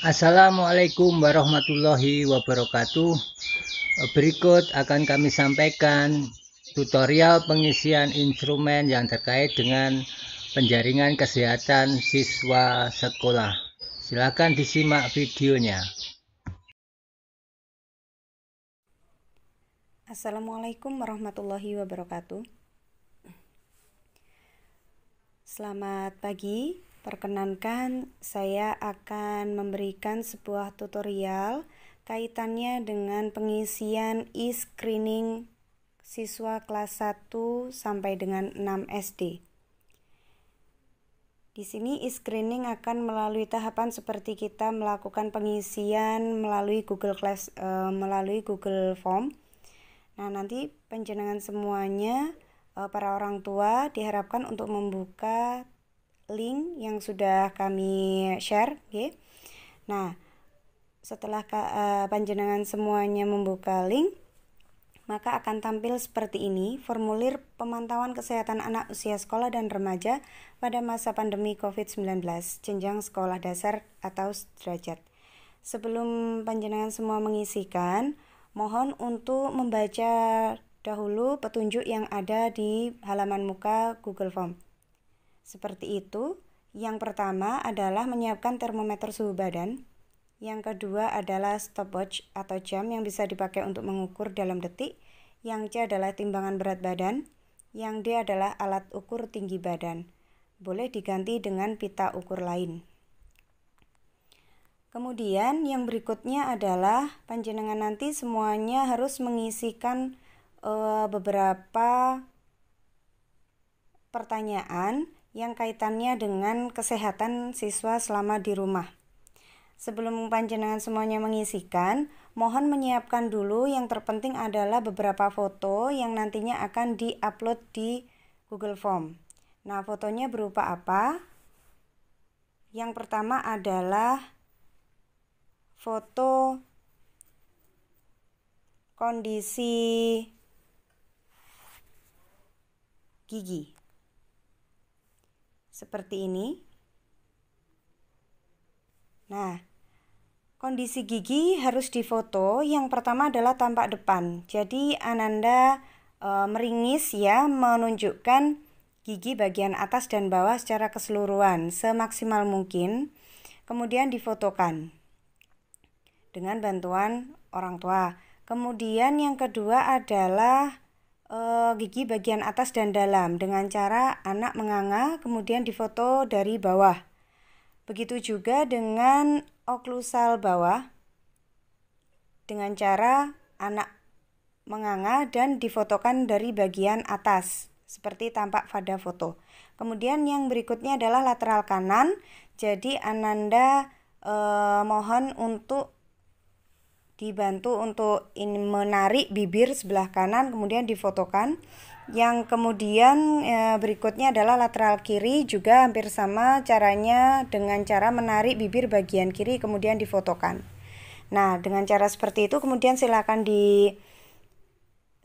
Assalamualaikum warahmatullahi wabarakatuh. Berikut akan kami sampaikan tutorial pengisian instrumen yang terkait dengan penjaringan kesehatan siswa sekolah. Silakan disimak videonya. Assalamualaikum warahmatullahi wabarakatuh. Selamat pagi. Perkenankan, saya akan memberikan sebuah tutorial kaitannya dengan pengisian e-screening siswa kelas 1 sampai dengan 6 SD. Di sini e-screening akan melalui tahapan seperti kita melakukan pengisian melalui melalui Google Form. Nah, nanti panjenengan semuanya para orang tua diharapkan untuk membuka link yang sudah kami share, okay? Nah, setelah panjenengan semuanya membuka link, maka akan tampil seperti ini formulir pemantauan kesehatan anak usia sekolah dan remaja pada masa pandemi COVID-19 jenjang sekolah dasar atau sederajat. Sebelum panjenengan semua mengisikan, mohon untuk membaca dahulu petunjuk yang ada di halaman muka Google Form. Seperti itu, yang pertama adalah menyiapkan termometer suhu badan. Yang kedua adalah stopwatch atau jam yang bisa dipakai untuk mengukur dalam detik. Yang C adalah timbangan berat badan. Yang D adalah alat ukur tinggi badan. Boleh diganti dengan pita ukur lain. Kemudian yang berikutnya adalah panjenengan nanti semuanya harus mengisikan beberapa pertanyaan yang kaitannya dengan kesehatan siswa selama di rumah. Sebelum panjenengan semuanya mengisikan, mohon menyiapkan dulu yang terpenting adalah beberapa foto yang nantinya akan di-upload di Google Form. Nah, fotonya berupa apa? Yang pertama adalah foto kondisi gigi. Seperti ini. Nah, kondisi gigi harus difoto. Yang pertama adalah tampak depan. Jadi Ananda meringis ya, menunjukkan gigi bagian atas dan bawah secara keseluruhan semaksimal mungkin. Kemudian difotokan dengan bantuan orang tua. Kemudian yang kedua adalah gigi bagian atas dan dalam dengan cara anak menganga, kemudian difoto dari bawah. Begitu juga dengan oklusal bawah dengan cara anak menganga dan difotokan dari bagian atas seperti tampak pada foto. Kemudian yang berikutnya adalah lateral kanan. Jadi Ananda mohon untuk dibantu untuk menarik bibir sebelah kanan kemudian difotokan. Yang kemudian berikutnya adalah lateral kiri, juga hampir sama caranya dengan cara menarik bibir bagian kiri kemudian difotokan. Nah, dengan cara seperti itu kemudian silakan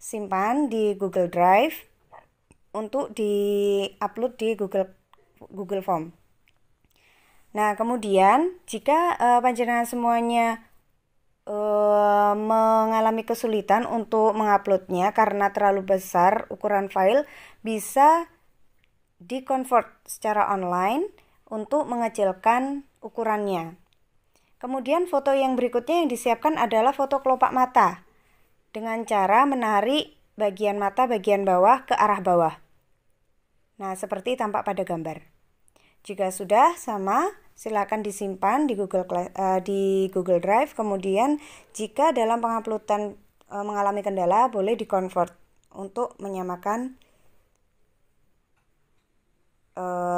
disimpan di Google Drive untuk di-upload di Google Form. Nah, kemudian jika panjenengan semuanya mengalami kesulitan untuk menguploadnya karena terlalu besar ukuran file, bisa di-convert secara online untuk mengecilkan ukurannya. Kemudian foto yang berikutnya yang disiapkan adalah foto kelopak mata dengan cara menarik bagian mata bagian bawah ke arah bawah. Nah, seperti tampak pada gambar. Jika sudah sama, silakan disimpan di Google Drive. Kemudian jika dalam penguploadan mengalami kendala, boleh di-convert untuk menyamakan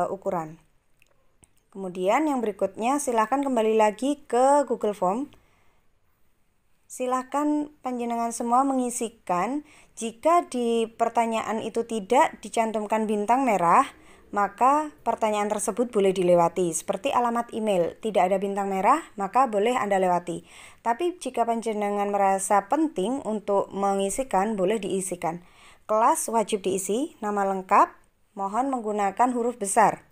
ukuran. Kemudian yang berikutnya silakan kembali lagi ke Google Form. Silakan panjenengan semua mengisikan. Jika di pertanyaan itu tidak dicantumkan bintang merah, maka pertanyaan tersebut boleh dilewati. Seperti alamat email, tidak ada bintang merah, maka boleh Anda lewati. Tapi jika panjenengan merasa penting untuk mengisikan, boleh diisikan. Kelas wajib diisi, nama lengkap, mohon menggunakan huruf besar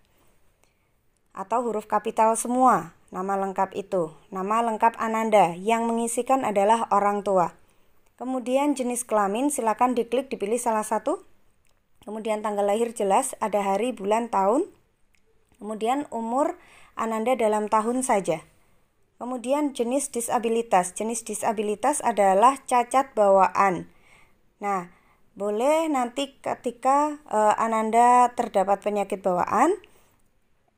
atau huruf kapital semua. nama lengkap itu. Nama lengkap Ananda, yang mengisikan adalah orang tua. Kemudian jenis kelamin, silakan diklik dipilih salah satu. Kemudian tanggal lahir jelas, ada hari, bulan, tahun. Kemudian umur Ananda dalam tahun saja. Kemudian jenis disabilitas. Jenis disabilitas adalah cacat bawaan. Nah, boleh nanti ketika Ananda terdapat penyakit bawaan,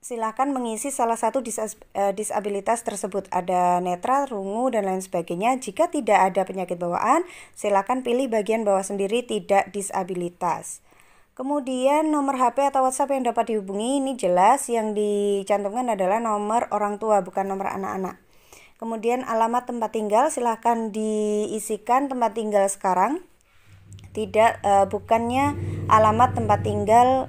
silakan mengisi salah satu disabilitas tersebut. Ada netra, rungu, dan lain sebagainya. Jika tidak ada penyakit bawaan, silakan pilih bagian bawah sendiri tidak disabilitas. Kemudian nomor HP atau WhatsApp yang dapat dihubungi, ini jelas yang dicantumkan adalah nomor orang tua, bukan nomor anak-anak. Kemudian alamat tempat tinggal, silakan diisikan tempat tinggal sekarang. Tidak, bukannya alamat tempat tinggal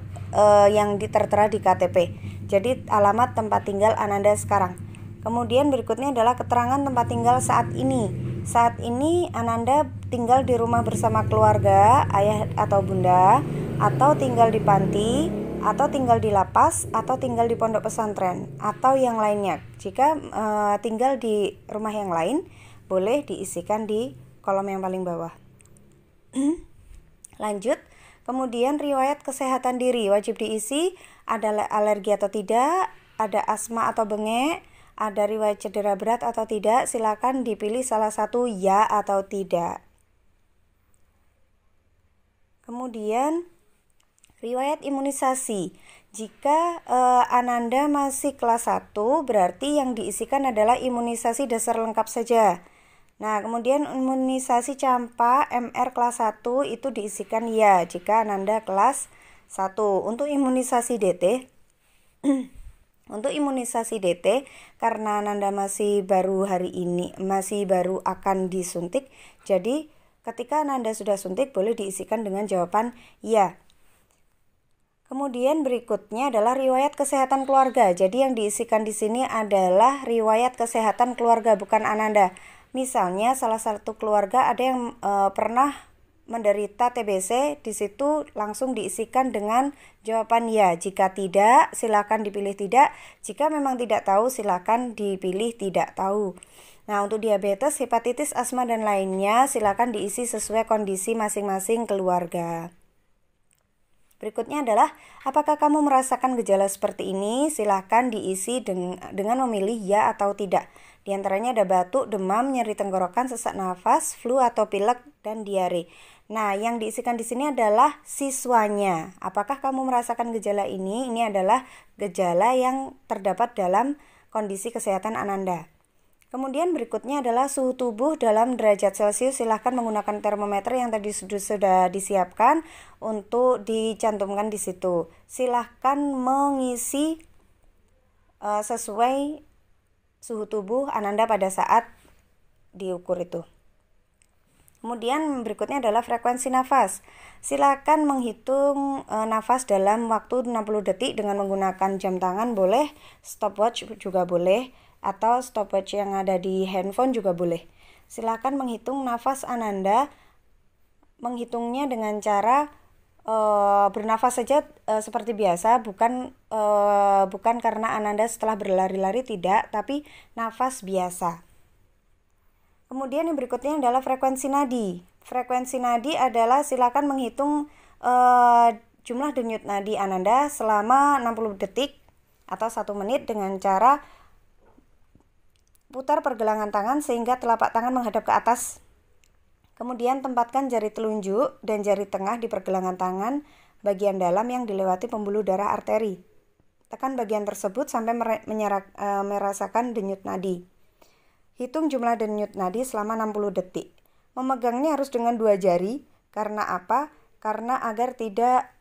yang tertera di KTP. Jadi alamat tempat tinggal Ananda sekarang. Kemudian berikutnya adalah keterangan tempat tinggal saat ini. Saat ini Ananda tinggal di rumah bersama keluarga, ayah atau bunda, atau tinggal di panti, atau tinggal di lapas, atau tinggal di pondok pesantren, atau yang lainnya. Jika tinggal di rumah yang lain, boleh diisikan di kolom yang paling bawah. Lanjut. Kemudian riwayat kesehatan diri wajib diisi, ada alergi atau tidak, ada asma atau bengek, ada riwayat cedera berat atau tidak, silakan dipilih salah satu ya atau tidak. Kemudian riwayat imunisasi. Jika Ananda masih kelas 1, berarti yang diisikan adalah imunisasi dasar lengkap saja. Nah, kemudian imunisasi campak MR kelas 1 itu diisikan ya jika Ananda kelas 1. Untuk imunisasi DT karena Ananda masih baru akan disuntik, jadi ketika Ananda sudah suntik boleh diisikan dengan jawaban ya. Kemudian berikutnya adalah riwayat kesehatan keluarga. Jadi yang diisikan di sini adalah riwayat kesehatan keluarga, bukan Ananda. Misalnya salah satu keluarga ada yang pernah menderita TBC, di situ langsung diisikan dengan jawaban ya. Jika tidak, silakan dipilih tidak. Jika memang tidak tahu, silakan dipilih tidak tahu. Nah, untuk diabetes, hepatitis, asma, dan lainnya, silakan diisi sesuai kondisi masing-masing keluarga. Berikutnya adalah, apakah kamu merasakan gejala seperti ini? Silakan diisi dengan memilih ya atau tidak. Di antaranya ada batuk, demam, nyeri tenggorokan, sesak nafas, flu atau pilek, dan diare. Nah, yang diisikan di sini adalah siswanya. Apakah kamu merasakan gejala ini? Ini adalah gejala yang terdapat dalam kondisi kesehatan Ananda. Kemudian berikutnya adalah suhu tubuh dalam derajat Celcius. Silahkan menggunakan termometer yang tadi sudah disiapkan untuk dicantumkan di situ. Silahkan mengisi sesuai suhu tubuh Ananda pada saat diukur itu. Kemudian berikutnya adalah frekuensi nafas. Silakan menghitung nafas dalam waktu 60 detik dengan menggunakan jam tangan boleh, stopwatch juga boleh, atau stopwatch yang ada di handphone juga boleh. Silakan menghitung nafas Ananda, menghitungnya dengan cara bernafas saja seperti biasa, bukan karena Ananda setelah berlari-lari, tidak, tapi nafas biasa. Kemudian yang berikutnya adalah frekuensi nadi. Frekuensi nadi adalah silakan menghitung jumlah denyut nadi Ananda selama 60 detik atau 1 menit dengan cara putar pergelangan tangan sehingga telapak tangan menghadap ke atas. Kemudian tempatkan jari telunjuk dan jari tengah di pergelangan tangan bagian dalam yang dilewati pembuluh darah arteri. Tekan bagian tersebut sampai merasakan denyut nadi. Hitung jumlah denyut nadi selama 60 detik. Memegangnya harus dengan 2 jari. Karena apa? Karena agar tidak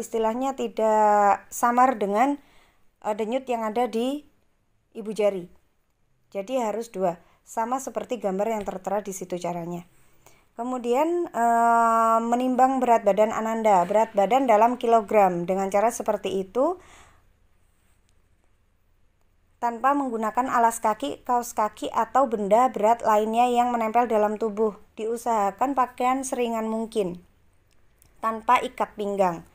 istilahnya tidak samar dengan denyut yang ada di ibu jari. Jadi harus 2. Sama seperti gambar yang tertera di situ caranya. Kemudian menimbang berat badan Ananda, berat badan dalam kilogram dengan cara seperti itu tanpa menggunakan alas kaki, kaos kaki atau benda berat lainnya yang menempel dalam tubuh. Diusahakan pakaian seringan mungkin tanpa ikat pinggang.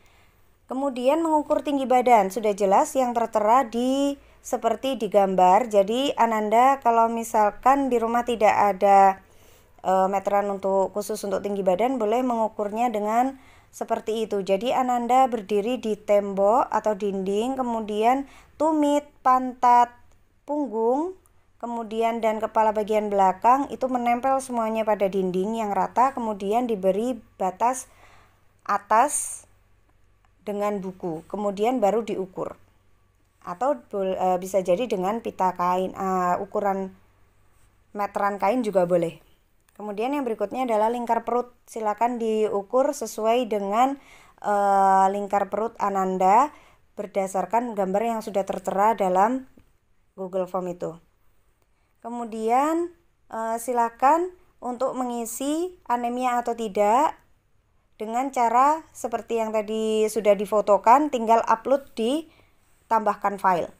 Kemudian mengukur tinggi badan, sudah jelas yang tertera di seperti di gambar. Jadi Ananda kalau misalkan di rumah tidak ada meteran khusus untuk tinggi badan, boleh mengukurnya dengan seperti itu. Jadi Ananda berdiri di tembok atau dinding, kemudian tumit, pantat, punggung, kemudian dan kepala bagian belakang itu menempel semuanya pada dinding yang rata, kemudian diberi batas atas dengan buku, kemudian baru diukur. Atau bisa jadi dengan pita kain, ukuran meteran kain juga boleh. Kemudian yang berikutnya adalah lingkar perut. Silakan diukur sesuai dengan lingkar perut Ananda berdasarkan gambar yang sudah tertera dalam Google Form itu. Kemudian silakan untuk mengisi anemia atau tidak dengan cara seperti yang tadi sudah difotokan, tinggal upload di tambahkan file.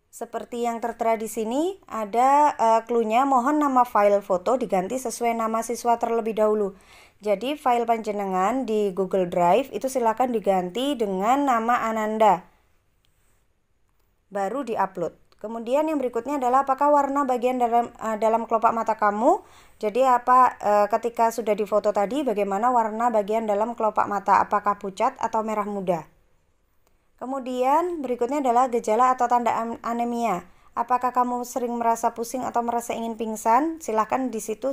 Seperti yang tertera di sini ada clue-nya, mohon nama file foto diganti sesuai nama siswa terlebih dahulu. Jadi file panjenengan di Google Drive itu silakan diganti dengan nama Ananda. Baru diupload. Kemudian yang berikutnya adalah apakah warna bagian dalam kelopak mata kamu. Jadi ketika sudah difoto tadi bagaimana warna bagian dalam kelopak mata, apakah pucat atau merah muda. Kemudian berikutnya adalah gejala atau tanda anemia. Apakah kamu sering merasa pusing atau merasa ingin pingsan? Silahkan di situ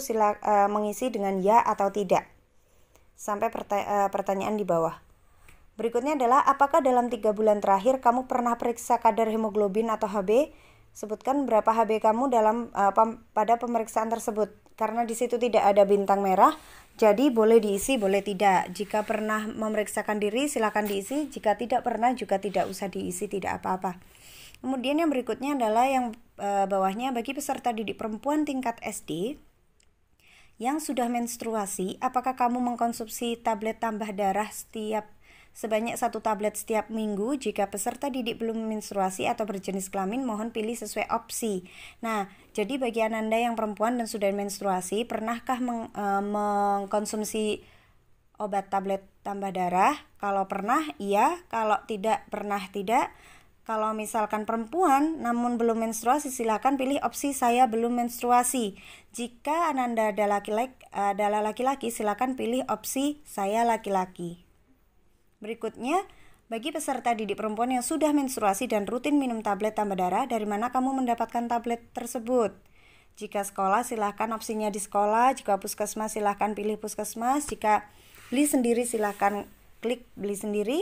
mengisi dengan ya atau tidak. Sampai pertanyaan di bawah. Berikutnya adalah apakah dalam 3 bulan terakhir kamu pernah periksa kadar hemoglobin atau HB? Sebutkan berapa HB kamu pada pemeriksaan tersebut. Karena di situ tidak ada bintang merah, jadi boleh diisi, boleh tidak. Jika pernah memeriksakan diri, silakan diisi. Jika tidak pernah, juga tidak usah diisi, tidak apa-apa. Kemudian yang berikutnya adalah yang bawahnya, bagi peserta didik perempuan tingkat SD yang sudah menstruasi, apakah kamu mengkonsumsi tablet tambah darah sebanyak 1 tablet setiap minggu? Jika peserta didik belum menstruasi atau berjenis kelamin, mohon pilih sesuai opsi. Nah, jadi bagi Ananda yang perempuan dan sudah menstruasi, pernahkah mengkonsumsi obat tablet tambah darah? Kalau pernah, iya. Kalau tidak pernah, tidak. Kalau misalkan perempuan namun belum menstruasi, silakan pilih opsi saya belum menstruasi. Jika Ananda adalah laki-laki, silakan pilih opsi saya laki-laki. Berikutnya, bagi peserta didik perempuan yang sudah menstruasi dan rutin minum tablet tambah darah, dari mana kamu mendapatkan tablet tersebut? Jika sekolah, silahkan opsinya di sekolah. Jika puskesmas, silahkan pilih puskesmas. Jika beli sendiri, silahkan klik beli sendiri.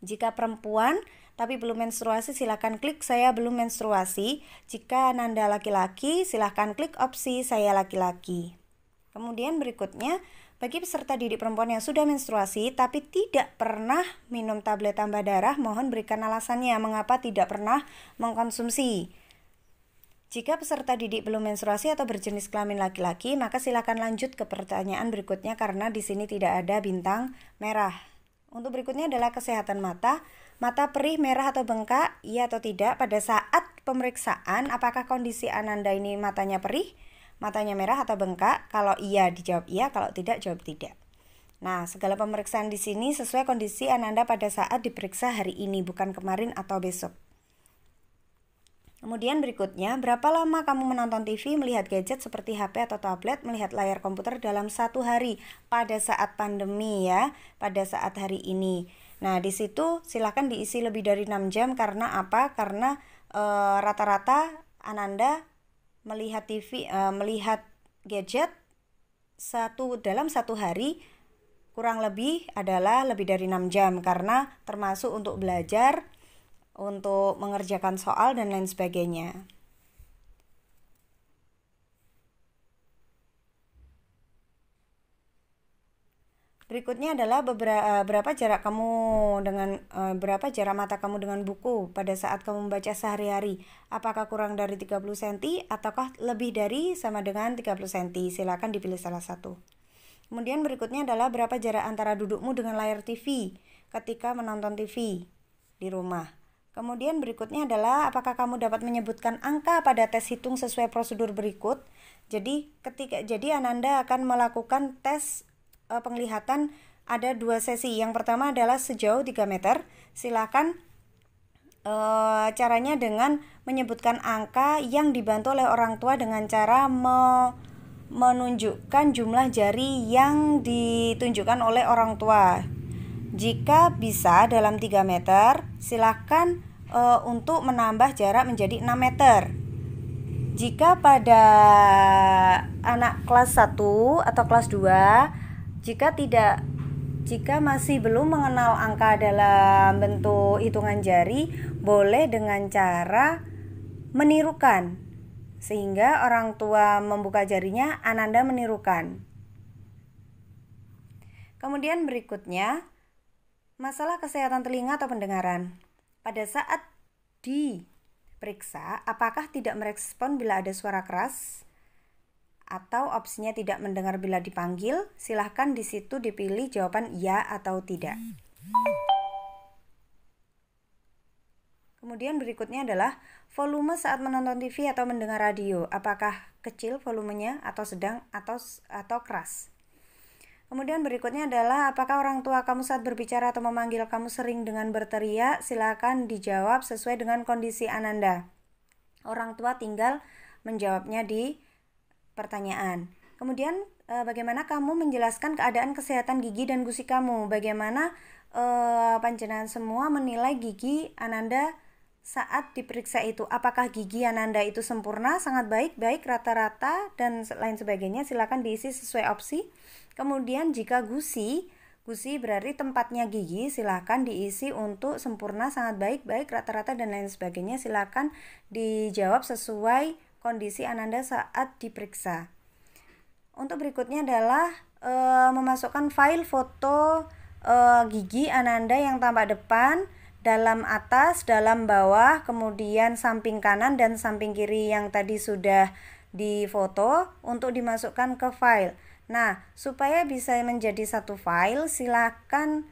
Jika perempuan tapi belum menstruasi, silahkan klik saya belum menstruasi. Jika Ananda laki-laki, silahkan klik opsi saya laki-laki. Kemudian berikutnya, bagi peserta didik perempuan yang sudah menstruasi tapi tidak pernah minum tablet tambah darah, mohon berikan alasannya mengapa tidak pernah mengkonsumsi. Jika peserta didik belum menstruasi atau berjenis kelamin laki-laki, maka silakan lanjut ke pertanyaan berikutnya karena di sini tidak ada bintang merah. Untuk berikutnya adalah kesehatan mata. Mata perih, merah atau bengkak, iya atau tidak? Pada saat pemeriksaan, apakah kondisi Ananda ini matanya perih, matanya merah atau bengkak? Kalau iya dijawab iya, kalau tidak jawab tidak. Nah, segala pemeriksaan di sini sesuai kondisi Ananda pada saat diperiksa hari ini, bukan kemarin atau besok. Kemudian berikutnya, berapa lama kamu menonton TV, melihat gadget seperti HP atau tablet, melihat layar komputer dalam 1 hari pada saat pandemi ya, pada saat hari ini. Nah, di situ silakan diisi lebih dari 6 jam karena apa? Karena rata-rata Ananda melihat TV, melihat gadget dalam 1 hari kurang lebih adalah lebih dari 6 jam karena termasuk untuk belajar, untuk mengerjakan soal dan lain sebagainya. Berikutnya adalah berapa jarak mata kamu dengan buku pada saat kamu membaca sehari-hari. Apakah kurang dari 30 cm ataukah lebih dari sama dengan 30 cm? Silakan dipilih salah satu. Kemudian berikutnya adalah berapa jarak antara dudukmu dengan layar TV ketika menonton TV di rumah. Kemudian berikutnya adalah apakah kamu dapat menyebutkan angka pada tes hitung sesuai prosedur berikut. Jadi Ananda akan melakukan tes penglihatan ada 2 sesi. Yang pertama adalah sejauh 3 meter. Silakan caranya dengan menyebutkan angka yang dibantu oleh orang tua dengan cara menunjukkan jumlah jari yang ditunjukkan oleh orang tua. Jika bisa dalam 3 meter, silakan untuk menambah jarak menjadi 6 meter. Jika pada anak kelas 1 atau kelas 2, jika masih belum mengenal angka dalam bentuk hitungan jari, boleh dengan cara menirukan. Sehingga orang tua membuka jarinya, Ananda menirukan. Kemudian berikutnya, masalah kesehatan telinga atau pendengaran. Pada saat diperiksa, apakah tidak merespon bila ada suara keras atau opsinya tidak mendengar bila dipanggil, silahkan di situ dipilih jawaban ya atau tidak. Kemudian berikutnya adalah volume saat menonton TV atau mendengar radio. Apakah kecil volumenya atau sedang atau keras? Kemudian berikutnya adalah apakah orang tua kamu saat berbicara atau memanggil kamu sering dengan berteriak? Silakan dijawab sesuai dengan kondisi Ananda. Orang tua tinggal menjawabnya di pertanyaan. Kemudian bagaimana kamu menjelaskan keadaan kesehatan gigi dan gusi kamu? Bagaimana panjenengan semua menilai gigi Ananda saat diperiksa itu? Apakah gigi Ananda itu sempurna, sangat baik, rata-rata, dan lain sebagainya? Silakan diisi sesuai opsi. Kemudian jika gusi berarti tempatnya gigi, silakan diisi untuk sempurna, sangat baik, rata-rata, dan lain sebagainya. Silakan dijawab sesuai kondisi Ananda saat diperiksa. Untuk berikutnya adalah memasukkan file foto gigi Ananda yang tampak depan, dalam atas, dalam bawah, kemudian samping kanan dan samping kiri yang tadi sudah difoto untuk dimasukkan ke file. Nah, supaya bisa menjadi satu file, silakan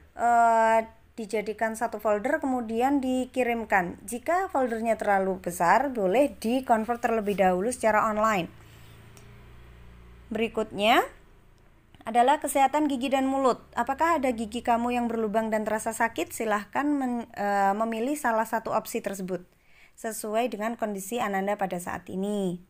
dijadikan satu folder kemudian dikirimkan. Jika foldernya terlalu besar, boleh di-convert terlebih dahulu secara online. Berikutnya adalah kesehatan gigi dan mulut. Apakah ada gigi kamu yang berlubang dan terasa sakit? Silahkan memilih salah satu opsi tersebut sesuai dengan kondisi Ananda pada saat ini.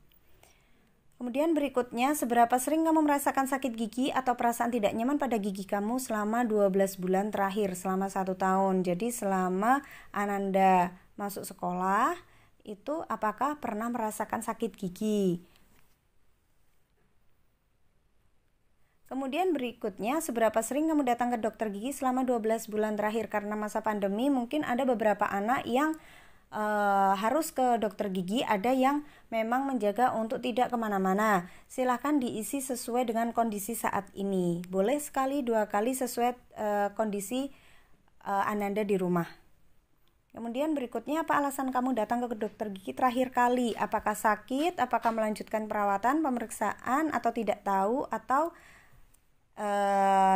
Kemudian berikutnya, seberapa sering kamu merasakan sakit gigi atau perasaan tidak nyaman pada gigi kamu selama 12 bulan terakhir, selama 1 tahun. Jadi selama Ananda masuk sekolah, itu apakah pernah merasakan sakit gigi? Kemudian berikutnya, seberapa sering kamu datang ke dokter gigi selama 12 bulan terakhir? Karena masa pandemi, mungkin ada beberapa anak yang harus ke dokter gigi, ada yang memang menjaga untuk tidak kemana-mana. Silahkan diisi sesuai dengan kondisi saat ini. Boleh sekali, 2 kali sesuai kondisi Ananda di rumah. Kemudian berikutnya, apa alasan kamu datang ke dokter gigi terakhir kali? Apakah sakit, apakah melanjutkan perawatan, pemeriksaan, atau tidak tahu, atau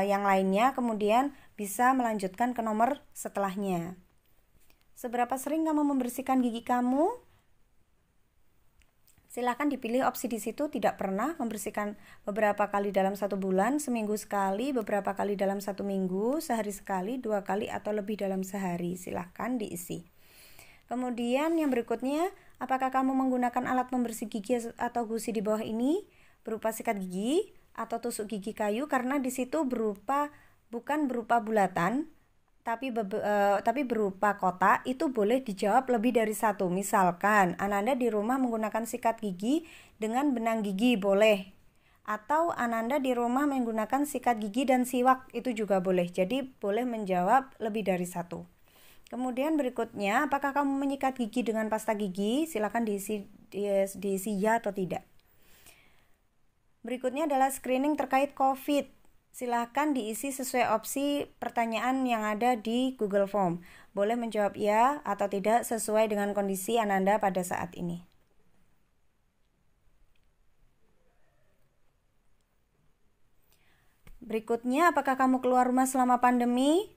yang lainnya, kemudian bisa melanjutkan ke nomor setelahnya. Seberapa sering kamu membersihkan gigi kamu? Silakan dipilih opsi di situ, tidak pernah, membersihkan beberapa kali dalam 1 bulan, seminggu sekali, beberapa kali dalam 1 minggu, sehari sekali, 2 kali, atau lebih dalam sehari. Silakan diisi. Kemudian yang berikutnya, apakah kamu menggunakan alat pembersih gigi atau gusi di bawah ini berupa sikat gigi atau tusuk gigi kayu? Karena di situ bukan berupa bulatan, tapi berupa kotak. Itu boleh dijawab lebih dari 1. Misalkan Ananda di rumah menggunakan sikat gigi dengan benang gigi, boleh. Atau Ananda di rumah menggunakan sikat gigi dan siwak, itu juga boleh. Jadi boleh menjawab lebih dari 1. Kemudian berikutnya, apakah kamu menyikat gigi dengan pasta gigi? Silakan diisi ya atau tidak. Berikutnya adalah screening terkait COVID. Silahkan diisi sesuai opsi pertanyaan yang ada di Google Form. Boleh menjawab ya atau tidak sesuai dengan kondisi Ananda pada saat ini. Berikutnya, apakah kamu keluar rumah selama pandemi?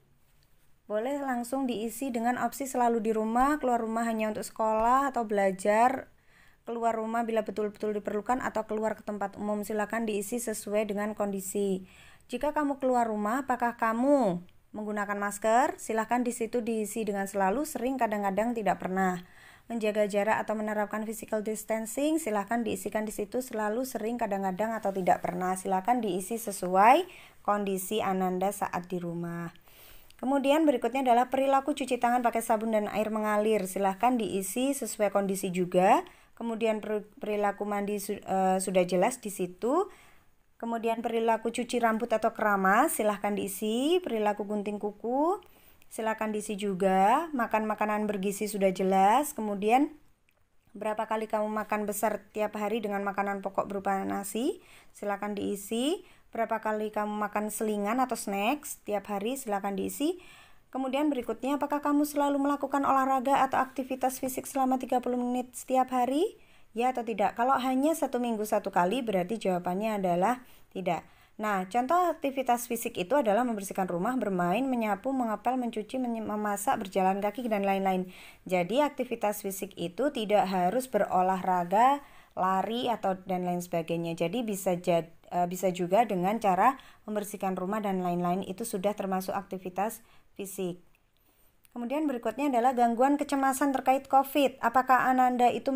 Boleh langsung diisi dengan opsi selalu di rumah, keluar rumah hanya untuk sekolah atau belajar, keluar rumah bila betul-betul diperlukan, atau keluar ke tempat umum. Silakan diisi sesuai dengan kondisi. Jika kamu keluar rumah, apakah kamu menggunakan masker? Silahkan di situ diisi dengan selalu, sering, kadang-kadang, tidak pernah. Menjaga jarak atau menerapkan physical distancing, silahkan diisikan di situ selalu, sering, kadang-kadang, atau tidak pernah. Silahkan diisi sesuai kondisi Ananda saat di rumah. Kemudian berikutnya adalah perilaku cuci tangan pakai sabun dan air mengalir. Silahkan diisi sesuai kondisi juga. Kemudian perilaku mandi sudah jelas di situ. Kemudian perilaku cuci rambut atau keramas, silahkan diisi. Perilaku gunting kuku, silahkan diisi juga. Makan makanan bergizi sudah jelas. Kemudian berapa kali kamu makan besar tiap hari dengan makanan pokok berupa nasi, silahkan diisi. Berapa kali kamu makan selingan atau snacks tiap hari, silahkan diisi. Kemudian berikutnya, apakah kamu selalu melakukan olahraga atau aktivitas fisik selama 30 menit setiap hari? Ya atau tidak? Kalau hanya 1 minggu 1 kali, berarti jawabannya adalah tidak. Nah, contoh aktivitas fisik itu adalah membersihkan rumah, bermain, menyapu, mengepel, mencuci, memasak, berjalan kaki, dan lain-lain. Jadi aktivitas fisik itu tidak harus berolahraga, lari, atau dan lain sebagainya. Jadi bisa juga dengan cara membersihkan rumah dan lain-lain, itu sudah termasuk aktivitas fisik. Kemudian berikutnya adalah gangguan kecemasan terkait COVID. Apakah Ananda itu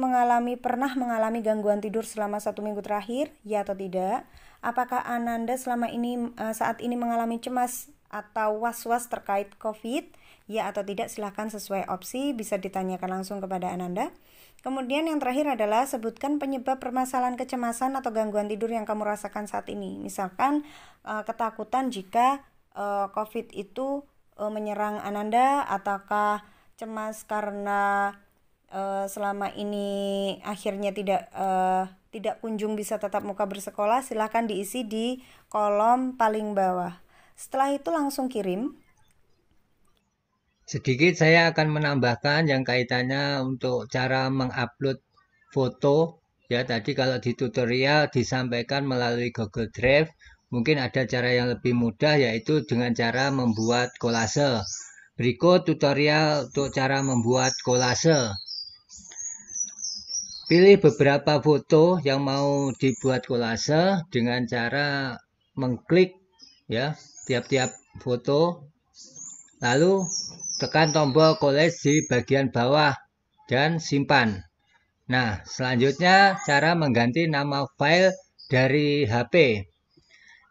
pernah mengalami gangguan tidur selama 1 minggu terakhir? Ya atau tidak? Apakah Ananda saat ini mengalami cemas atau was-was terkait COVID? Ya atau tidak? Silahkan sesuai opsi, bisa ditanyakan langsung kepada Ananda. Kemudian yang terakhir adalah sebutkan penyebab permasalahan kecemasan atau gangguan tidur yang kamu rasakan saat ini. Misalkan ketakutan jika COVID itu menyerang Ananda, ataukah cemas karena selama ini akhirnya tidak kunjung bisa tatap muka bersekolah. Silahkan diisi di kolom paling bawah. Setelah itu langsung kirim. Sedikit saya akan menambahkan yang kaitannya untuk cara mengupload foto. Ya, tadi kalau di tutorial disampaikan melalui Google Drive, mungkin ada cara yang lebih mudah, yaitu dengan cara membuat kolase. Berikut tutorial untuk cara membuat kolase. Pilih beberapa foto yang mau dibuat kolase dengan cara mengklik ya tiap-tiap foto, lalu tekan tombol collage di bagian bawah dan simpan. Nah, selanjutnya cara mengganti nama file dari HP.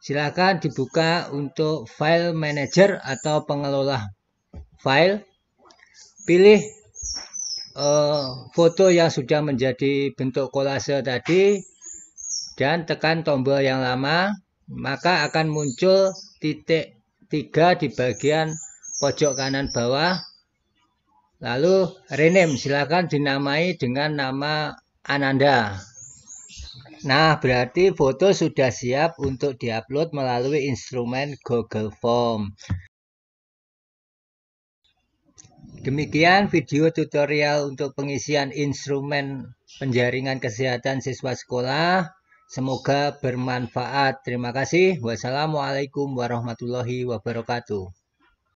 Silakan dibuka untuk file manager atau pengelola file. Pilih foto yang sudah menjadi bentuk kolase tadi dan tekan tombol yang lama, maka akan muncul titik 3 di bagian pojok kanan bawah. Lalu rename, silakan dinamai dengan nama Ananda. Nah, berarti foto sudah siap untuk diupload melalui instrumen Google Form. Demikian video tutorial untuk pengisian instrumen penjaringan kesehatan siswa sekolah. Semoga bermanfaat. Terima kasih. Wassalamualaikum warahmatullahi wabarakatuh.